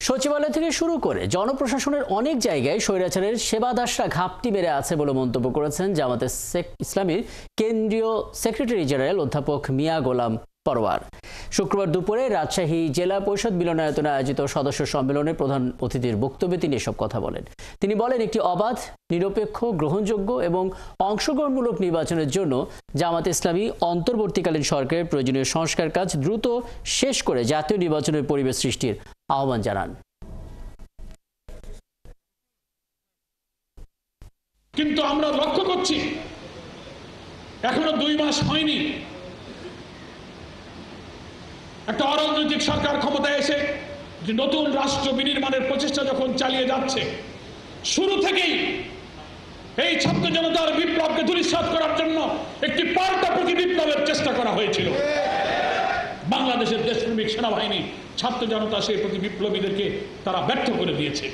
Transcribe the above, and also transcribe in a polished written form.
সচিবালয় থেকে শুরু করে জনপ্রশাসনের অনেক জায়গায় স্বৈরাচারের সেবাদাসরা ঘাপটি বেড়ে আছে বলে মন্তব্য করেছেন জামাতে ইসলামীর কেন্দ্রীয় সেক্রেটারি জেনারেল অধ্যাপক মিয়া গোলাম পরওয়ার। শুক্রবার দুপুরে রাজশাহী জেলা পরিষদ মিলনায়তনে আয়োজিত সদস্য সম্মেলনে প্রধান অতিথির বক্তব্যে তিনি এসব কথা বলেন। তিনি বলেন, একটি অবাধ, নিরপেক্ষ, গ্রহণযোগ্য এবং অংশগ্রহণমূলক নির্বাচনের জন্য জামাতে ইসলামী অন্তর্বর্তীকালীন সরকারের প্রয়োজনীয় সংস্কার কাজ দ্রুত শেষ করে জাতীয় নির্বাচনের পরিবেশ সৃষ্টির আহ্বান জানান। কিন্তু আমরা লক্ষ্য করছি এখনো 2 মাস হয়নি, একটা অরাজনৈতিক সরকার ক্ষমতায় এসে যে নতুন রাষ্ট্র বিনির্মাণের প্রচেষ্টা যখন চালিয়ে যাচ্ছে, শুরু থেকেই এই ছাত্র জনতার বিপ্লবকে ধূলিসাৎ করার জন্য একটি পাল্টা প্রতি বিপ্লবের চেষ্টা করা হয়েছিল। বাংলাদেশের দেশপ্রেমিক সেনাবাহিনী, ছাত্র জনতা সেই প্রতি বিপ্লবীদেরকে তারা ব্যর্থ করে দিয়েছে।